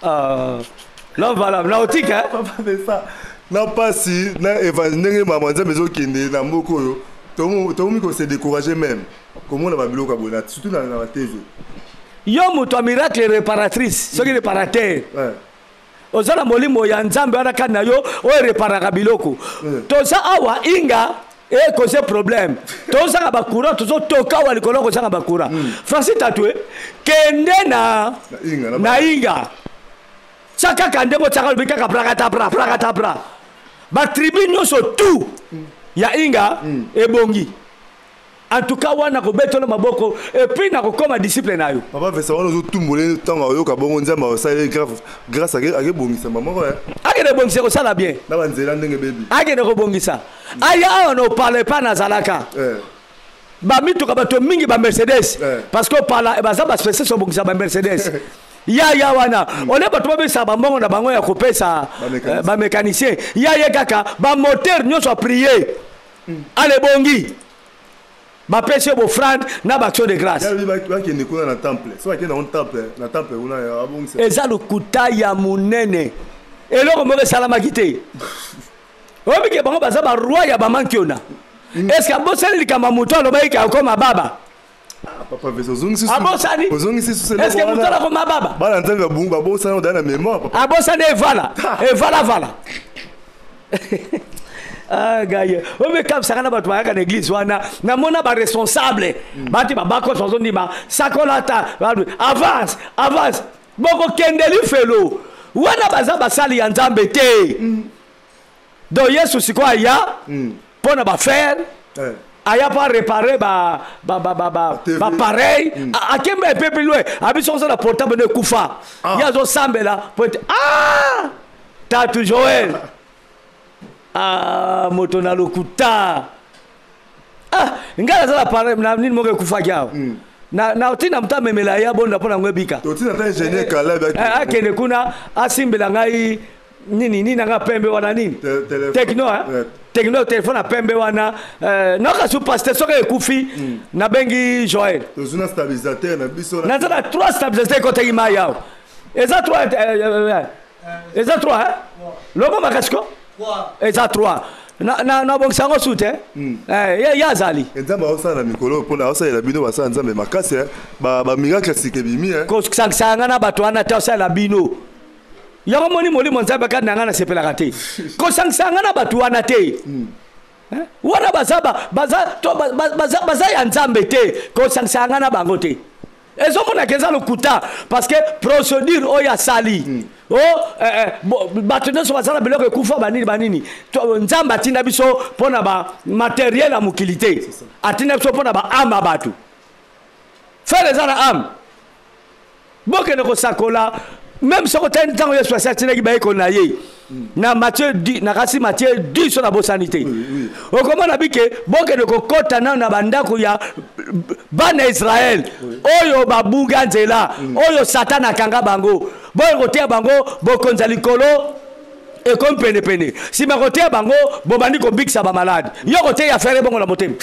non voilà nautique hein papa de ça. Non pas si na évangile maman nzambe ezokende na moko oyo tomomi ko se décourager même comment na babilo ka bona surtout na TV yo moto miracle réparatrice soki réparateur ozala molimo ya nzambe wana kana yo o réparaka biloko toza awa inga e cause problème toza ba courant tozo toka wa likolo ko sanga ba courant Francis Tatou kende na inga chaka kande bo chaka bika ka prakata bra ba tribu nyoso tout ya inga ebongi en tout cas wana ko betolo maboko et puis na ko koma discipline na yo papa vesa wana zo tumbole tanga yo ka bongo nzamba o sala grâce à bongisa maman akene bongisa ko sala bien na banzela ndenge baby akene ko bongisa aya on parle pas na zalaka ba mituka bato mingi ba Mercedes parce que parla ba za ba spécial so bongisa ba Mercedes ya wana on est pas trop bien ça ba mbongo na bango ya kopesa ba mécanicien ya kaka ba moteur nyoso prier ale bongi ba pese bo frand na ba action de grâce ya ba ki ndiko na temple so ki na on temple una ya bongi eza lokuta ya munene eloko mo salama kité obi ke bango baza ba roi ya ba mankiona est-ce que boseli likama muto aloba ka ko mababa papa vezo zongisi abosani zongisi sous est-ce que mutala ko mababa bala nzambe bunga bosana dans la mémoire papa abosani evala ah gaye o me kam sakana batu ba ka église wana na mona ba responsable bati ba bako sozo ndima sakolata avance boko kendeli felo wana baza basali ya nzambe te do Yesu sikwa ya pona ba faire aya pas réparer ba pareil akemba pepe loin abiso ça la portable de kufa ya zo sambela pote Tatou Joël moto na lokuta ngala za pareil na nini moke kufa kyao na otina mta memela ya bonda pona ngwebika otina ta ingénieur kala ba akene kuna asimbela ngai nini nga pembe wana nini techno téléphone a pembe wana noka superstar soka ekufi na bengi Joël tozuna stabilisateur na biso na za 3 stabilisateur ko tegima yao eza 3 logo makasiko eza 3 na bon sango soute ya zali nzamba osana mikolo pona osala bino basala nzambe makasi ba miracle sikebimi ko sanga na bato wana ta osala bino yango moni molimo nzambe kana ngana sepela te ko sanga na bato wana te wana baza ya nzambe te ko sanga na bango te ezo mona kenza lokuta parce que procédure oya sali bato nyonso bazala biloko ekufa banini nzambe atinda biso mpona ba matériel ya mokili te atinda biso mpona ba ame ya bato faire eza na ame bokende kosakola même soko tani ntango Yesu asalaki bayekoli na ye na Matthieu 10 na kasi Matthieu 10 sur la bosanité o comment na bike boke de kokota na bandako ya bana Israël oyo babunga nzela oyo Satan akanga bango boyo kotia bango bokonza likolo et comme pene si ma kotia bango bobandi ko bikisa ba malade yo kotia ya faire bongo la motema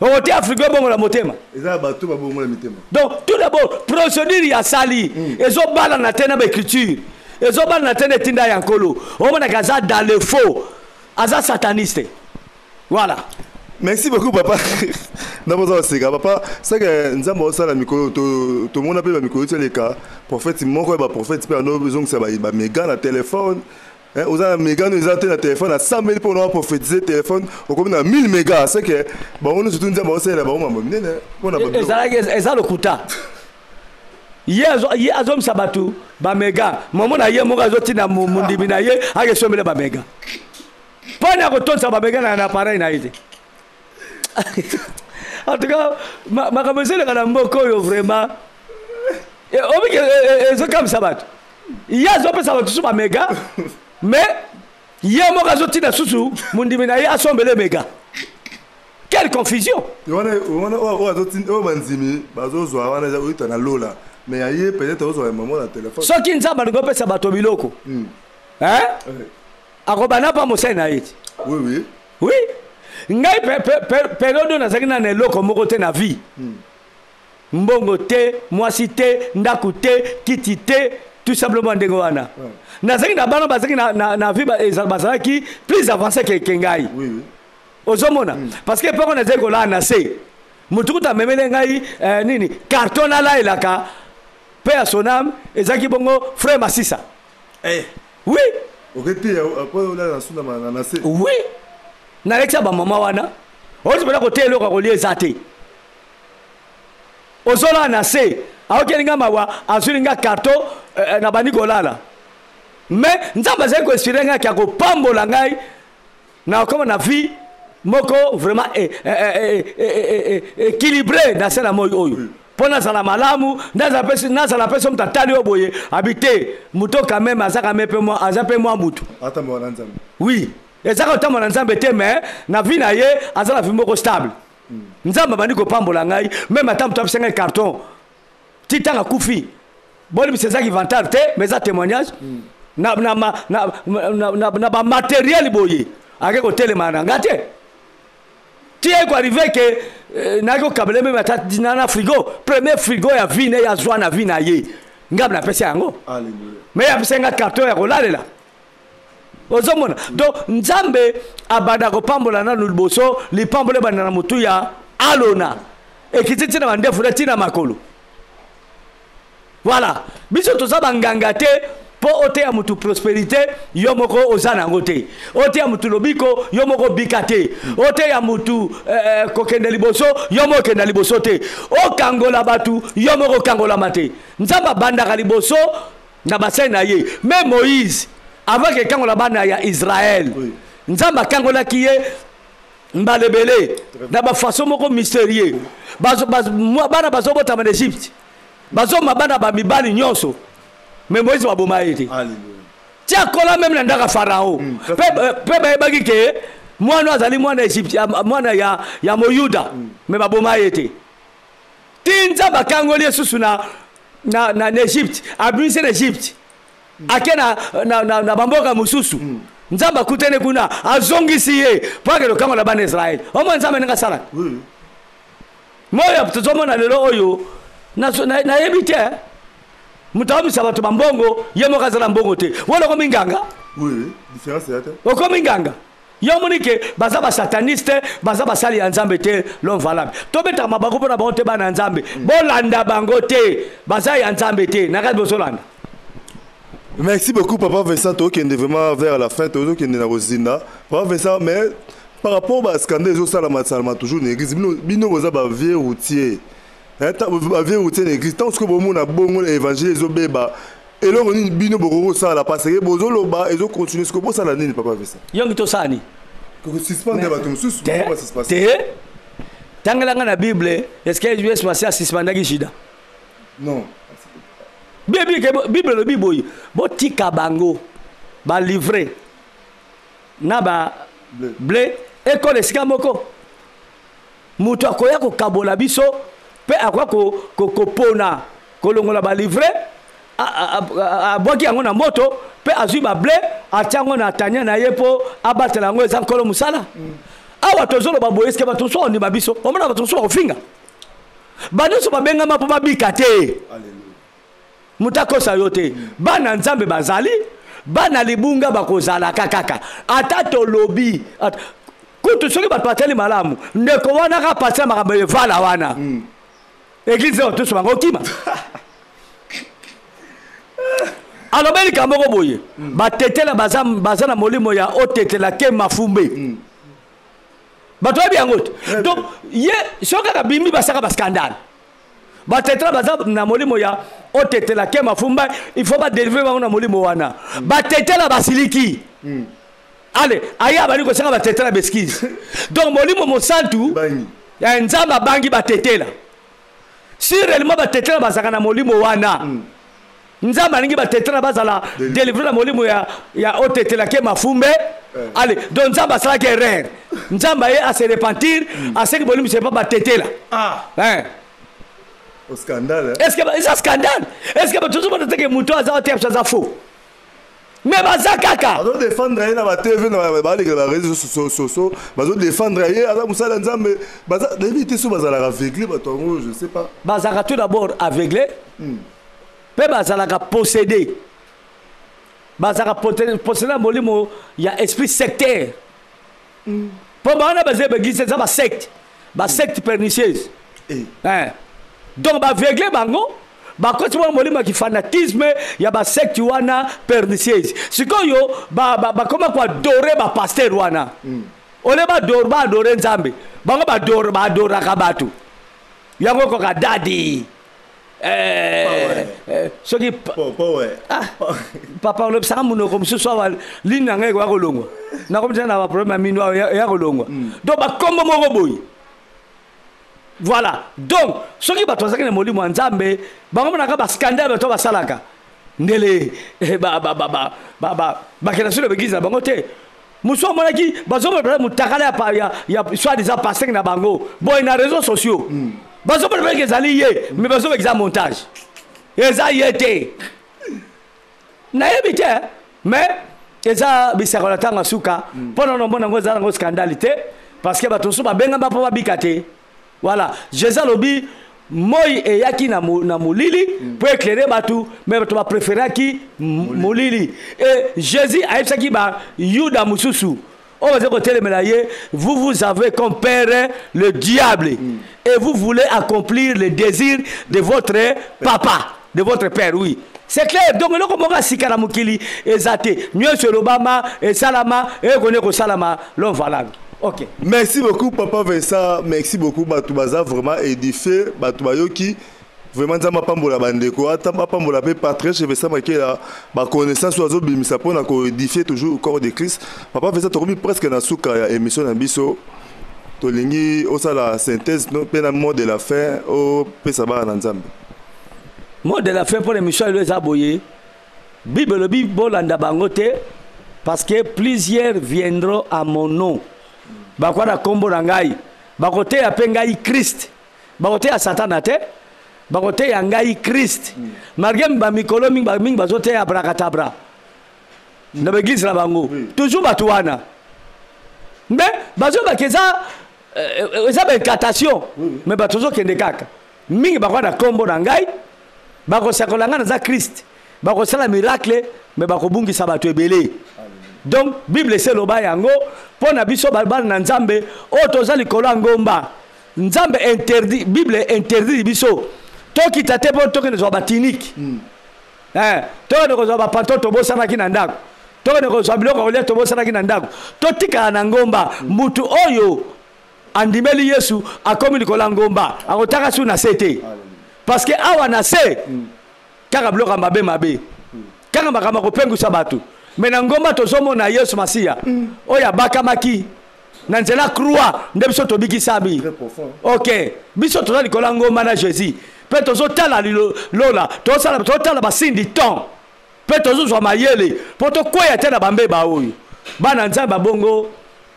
o kotia Afrique bongo la motema eza bato ba bongo la motema. Donc tout d'abord procédure ya sali ezo bala na tena ba écriture ezo bala na tena tinda ya nkolo o mona kaza dans le faux aza sataniste. Voilà. Merci beaucoup papa. D'abord c'est papa, c'est que nzambo sala mikolo to mona pe ba mikolo tele ka prophète moko ba prophète pe no besoin que ça ba méga na téléphone. Hein, aux a méga nous a na téléphone à 100 000 pour nous prophétiser téléphone au comme na 1000 mégas, c'est que ba on surtout nzambo sala ba on mamne ne on a ba. Eza lokuta. Ye azom sabatu ba méga. Maman na ye mo azoti na mundibi na ye ake somele ba méga. Pana ko tonsa ba méga na appareil na ite. En tout cas, ma commencé le canamboko vraiment. Et c'est comme ça bat. Il y a zo pesa batu ba méga. Mais il y a mo kazoti na susu mundimi na ye asombele méga. Quelle confusion. On azoti o banzimi bazo zo wana za uita na lola. Mais aye peut-être ozo maman na téléphone. So ki nzamba ngo pesa bato biloko. Hein? Akobana pa mosena yiti. Oui oui. Oui. Ngai période na zakina na eloko moko te na vie. Mbongo te, mwasi te, ndaku te, kiti te, tout simplement ndengo wana. Na zakina bana bazakina na vie bazaki plus avancé que ngai. Oui oui. Ozomona parce que poko na zeko la na se. Mutukuta memele ngai nini carton ala elaka père sonam ezaki bongo frère Masisa. Eh. Oui. Okete après on a suna na se. Oui. Na lexa ba mama wana ozo bela kote eloko ko lieza te ozola na se aokelinga mawa azulinga karto na bani kolala mais nzamba zeko esirenga kya ko pambola ngai na koma na vie moko vraiment équilibré na sala moyo oyo pona sala malamu ndaza la personne tatali oboye habité muto quand même azaka mepe moi azape moi mutu ata mwana nzambe. Oui. Et ça quand on a nzambe te mais na vie na ye azala vie moko stable. Nzamba bandi ko pambola ngai même atam top 5 carton. Titanga kufi. Bon c'est ça qui vantage te mais ça témoignage na ba matériel boye. Ake ko telema na ngate. Ti est arrivé que na ko kabele même ata dinana frigo, premier frigo ya vie na ya zwa na vie na ye. Ngam na pesa yango. Alléluia. Mais ya 5 carton ya ko lalela. Ozomona donc nzambe abada ko pambola na luboso li pambole bana na mutu ya alona ekiti na bandefu na tina makolo. Voilà biso to saba ngangate po ote ya mutu prospérité yomoko ozana ngote ote ya mutu lobiko yomoko bikate ote ya mutu kokende liboso yomo kenda liboso te o kangola batu yomoko kangola mate nzamba banda ka liboso na basena ye même Moïse avant que quand la bana ya Israël nzamba kangola kiye mbalebele na ba façon moko mystérieux bana bazobota en Égypte bazoma bana ba mibali nyonso mais Moïse wa boma ete Alléluia. tia kola même na ndaka Pharaon pe ba ebaki ke mwana azali mwana Égypte mwana ya Moyuda mais ba boma ete tinza bakangoli susu na Égypte abinse na Égypte akena na bamboka mususu nzamba kutene kuna azongisi ye pake lo kama la bana Israël omo nzamba ninga sala Oui. moyo tuzomona lelo oyo na yebite mutamu sabato bambongo yemo kazala mbongo te wala ko minganga. Oui, différence c'est ça. Oko minganga yomonike baza ba sataniste baza ba sali ya nzambe te l'homme valable to beta mabako pona ba te bana nzambe bolanda bango te baza ya nzambe te nakati bosolanda. Merci beaucoup Papa Vincent, qui est vraiment vers la fin, qui est dans Rosina. Papa Vincent, mais par rapport à scandale, ça la toujours l'église. Bino vous avez vieux routier. Vieux routier l'église. Tant que vous avez bon l'évangile, les obéba. Et là on dit bino boko ça la passer. Bozo loba et zo continuer ce que vous ça la nini Papa Vincent. Yongi to sani. Que suspendre ba tum sous comment ça se passe. Te tangala na Bible, est-ce que US passé à suspendre gishida? Non. Bible le biboyi botika bango ba livrer na ba blé ekole esika moko mutu akoya kokabola biso pe akwa kopona kolongola ba livrer abwaki yango na moto pe azwi ba blé atiango na tanya na ye po abatela yango eza nkolo musala awa tozoloba boye eske bato so ondima biso omona bato so ofinga badoso babengama po babika te mutu akosa yo te bana nzambe bazali bana libunga bakozala kaka ata tolobi kutu soki bato bateli malamu ndeko wana ka passer makambo evala wana église oyo toso bango kima alobeli kamboko boye batetela baza na molimo ya otetela ke mafumbe bato babi yango te donc ye soki kaka bimbi basaka baskandale batetela baza na molimo ya otetela ke mafumba il faut badélivrer bango na molimo wana batetela basiliki allez aya bali kosanga batetela beskize donc molimo mosantu ya nzamba bangi batetela si réellement batetela bazaka na molimo wana nzamba ningi batetela bazala délivrer na molimo ya otetela ke mafumbe allez donc nzamba sala ke erreur nzamba ye a se repentir a ce que molimo c'est pas batetela au scandale est-ce que c'est un scandale est-ce que tout le monde sait que muto aza te ça faux mais baza kaka bazo défendre ye na ba TV na ba les réseaux sociaux bazo défendre ye aza musala nzambe baza d'éviter so bazala aveuglé bato ngo je sais pas baza tout d'abord aveuglé pe bazala ka posséder baza posséder molimo ya esprit sectaire pour bana baze beglise ça ba secte pernicieuse donc ba aveuglé bango ba koti mo molimo ki fanatisme ya ba secte wana pernicieuse sikoyo ba koma kwa adorer ba pasteur wana ole ba adorer nzambe bango ba adora ka batu yango ko ka dadi soki papa le psa muno comme ce soit ligne ngeke wa kolongwa na comme ça na ba problème mino ya kolongwa donc ba kombo moko boyi. Voilà. Donc, ce qui va te dire molimo nzambe, bango na ka ba scandale to ba salaka. Ndele kena sur l'église na bango te. Muso mona ki bazo ba mutakala ya soit des pasteur na bango. Boy na réseaux sociaux. Bazo ba ke zali ye, mais bazo ba exam montage. Eza yete. Na yebite, mais eza bisakona tanga suka. Pona no mona ngo za ngo scandalité parce que bato so ba benga ba po ba bikate. Voilà, Jésus lobi moi et yaki na molili pour éclairer batou mais tu vas préférer qui molili et Jésus a dit qui ba Yuda mususu on va dire côté le médaillé vous avez comme père le diable et vous voulez accomplir les désirs de votre papa de votre père oui c'est clair donc le comment sikana mukili ezate nyo sur Obama et salama et connaît ko salama l'homme valable. Ok. Merci beaucoup Papa Vincent, merci beaucoup Batoubaza vraiment édifié Batoubayoki vraiment nzamba pambola bandeko ata pambola pe patrie je vais ça marquer la connaissance oiseau bimisa pona ko édifier toujours au corps de Christ. Papa Vincent tokomi presque na suka ya émission na biso tolingi osala synthèse no pe na mot de la fin o pesa ba na nzambe. Mot de la fin pour l'émission les aboyé. Bible le Bible landa bangote parce que plusieurs viendront à mon nom. Bakwara kombo na ngai bakote ya pe ngai Christ bakote ya Satan te bakote ya ngai Christ margem ba mikolo mingi bazote ya abracadabra na l'église la bango toujours batuana mais bazo bakeza eza ba incantation mais batozo kende kaka mingi bakwara kombo na ngai bakosakola ngana za Christ bakosala miracle mais bakobungisa bato ebele. Donc Bible c'est loba yango pona biso balbal na nzambe o tozali kola ngomba nzambe interdit Bible interdit biso toki tate po toki ne zo batinique to ne ko zo ba pantoto bosana ki na ndako to ne ko zo biloko ole to bosana ki na ndako to tika na ngomba mutu oyo andimeli Yesu akomi likola ngomba akotaka su na sete parce que awa na se kaka bloka mabe kaka makama ko pengu sabatu. Mais ngomba tozomo na Yesu Masia oya bakamaki na nzela croix nde biso tobiki sabi OK biso tozali kola ngomba na Jésus pe tozotala lola tozala ba sindi ton Pe tozozwa mayele po to koya te na bambeba oyo bana nzambe bongo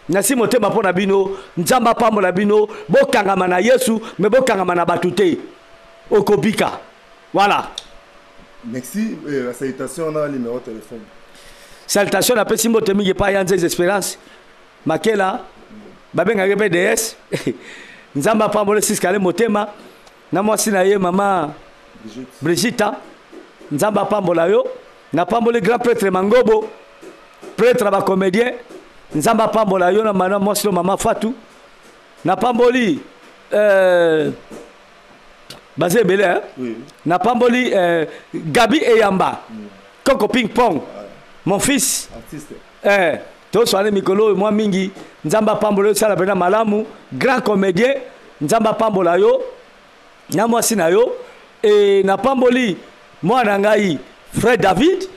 nasi motema pona bino nzamba pambola bino bokangama na Yesu me bokangama na batute okobika. Voilà. Merci. La salutation dans le numéro de téléphone. Salutation na pesi mbote mingi pa ya nzeze Espérance makela babenga BDS nzamba pambola siskale motema na mwasi na ye mama Brigitte nzamba pambola yo na pamboli grand prêtre Mangobo prêtre ba comédien nzamba pambola yo na mana mwasi mama Fatou na pamboli basé belé hein? Oui. Na pamboli Gabi Eyamba Coco Ping Pong mon fils artiste to soane mikolo moi mingi nzamba pambola yo sala bena malamu grand comédien nzamba pambola yo na mwasi na yo et na pamboli mwana ngai frère David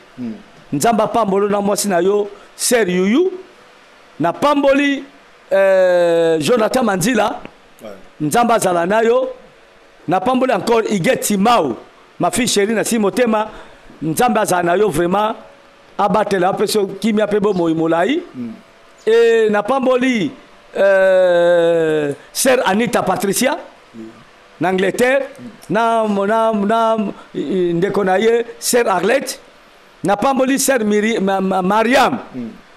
nzamba pambolo na mwasi na yo Ser Yuyu na pamboli Jonathan Manzila nzamba zala na yo na pamboli encore Igeti Mau ma fille chérie na Simotema nzamba zala na yo vraiment abatela peso kimia pebo moimolai et na pamboli Ser Anita Patricia en Angleterre, ndeko na ye Sœur Arlette, na pamboli Sœur Mariam,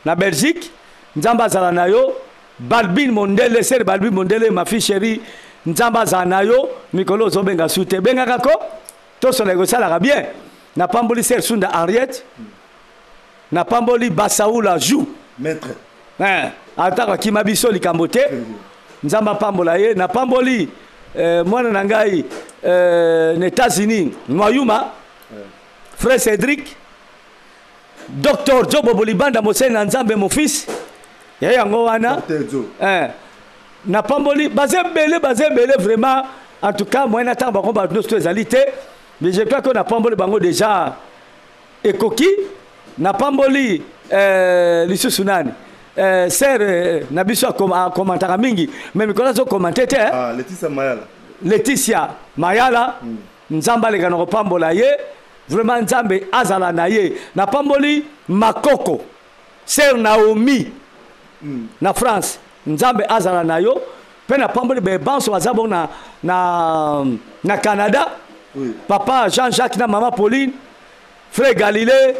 na Belgique, nzamba zala na yo, Balbine Mondele, Sœur Balbine Mondele, ma fille chérie, nzamba zala na yo, mikolo zobenga sute, benga kako, to so nego sala bien, na pamboli Sœur Sunda Henriette, na pamboli Basaoula Jou, maître, ataka kimabiso likambote, nzamba pambola ye, na pamboli mwana nangai aux États-Unis Noyuma frère Cédric docteur Jobo Bolibanda Mosena Nzambe mon fils yango wana na pamboli basé belé vraiment en tout cas moi n'attends pas qu'on va nos alité mais je crois qu'on a pamboli bango déjà ekoki na pamboli lisusunani sœur nabiso a commentaire mingi mais mi konazo commenter Laetitia Mayala nzamba le kana pambola ye vraiment nzambe azala na ye na pamboli Makoko sœur Naomi na France nzambe azala na yo pe na pamboli be banso bazabo na Canada papa Jean-Jacques na maman Pauline frère Galilée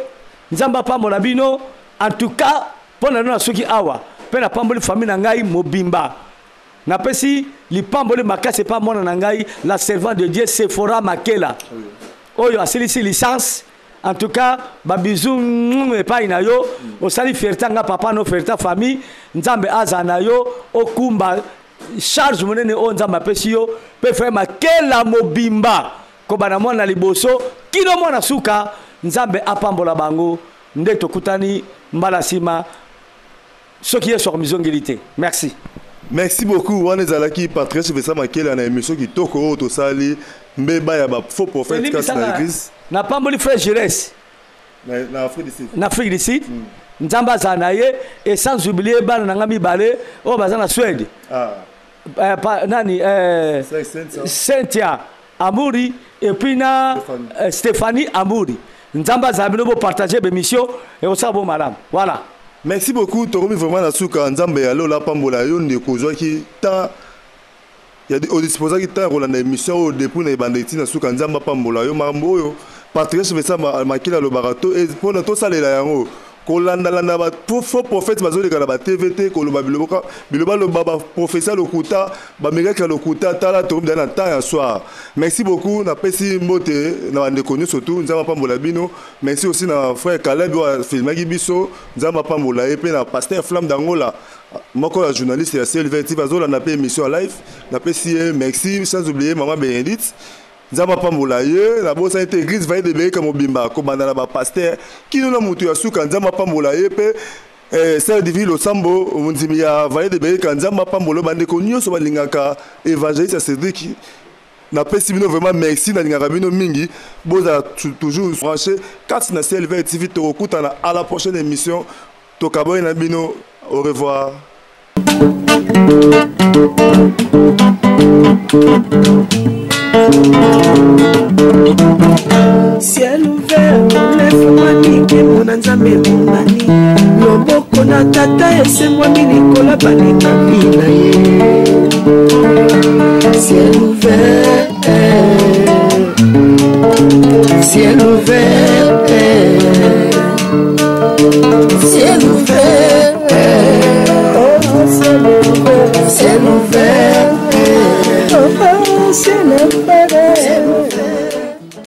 nzamba pambola bino en tout cas pona na soki awa pe na pamboli famille na ngai mobimba na pesi li pamboli makase pas mona na ngai la servante de Dieu Sephora Makela oyo asilisi licence en tout cas ba bisou et pas ina yo o sali fierté nga papa no fierté famille nzambe azana yo okumba charge monene o nzamba pesi yo pe frère Makela mobimba ko bana mwana liboso kino mwana suka nzambe apambola bango nde tokutani mbala sima ce qui est sur misongilité. Merci. Merci beaucoup. On est à la qui Patrice Vessa Makela na émission qui toko to sali mbeba ya ba faux prophète kas na église. Na pamboli frère Jérès. Na Afrique du Sud. Na Afrique du Sud. Nzamba zanaye et sans oublier bana na ngami balé o bazana Suède. Nani Cynthia Amouri et puis na Stéphanie Amouri. Nzamba zabino bo partager l'émission et au sabo madame. Voilà. Merci beaucoup. Toromi vraiment na suka nzambe ya lola pambola yo ndeko zwaki ta ya au disposa ki ta rolanda émission au depuis na bandeti na suka nzamba pambola yo mambo yo Patrice Vessa Makela lo barato et pour na to salela yango kolanda landa ba faux prophète bazoli kana ba TVT ko lo babiloka biloba lo baba professeur lokuta ba miracle lokuta tala to dans la temps ya soir. Merci beaucoup na pesi mbote na bande connu surtout nzamba pambola bino. Merci aussi na frère Caleb wa filmaki biso nzamba pambola et puis na pasteur Flamme d'Angola moko la journaliste ya CLV TV bazola na pe émission live na pesi merci sans oublier maman Bénédicte nzamba pambola ye la bosa été église vaille de beye comme bimba ko banda na ba pasteur kino na mutu ya suka nzamba pambola ye pe sœur divine lo sambo munzimi ya vaille de beye kan nzamba pambola bande ko nyoso balingaka évangéliste Cédric na pesi bino vraiment merci na lingaka bino mingi boza toujours branché 4 na CLV TV to kokutana à la prochaine émission to kaboy na bino au revoir. Ciel ouvert, lève-moi. mona nzambe monani loboko na tata esemwami likolo balingami na ye ciel ouvert ciel ouvert ciel ouvert ciel ouvert ciel ouvert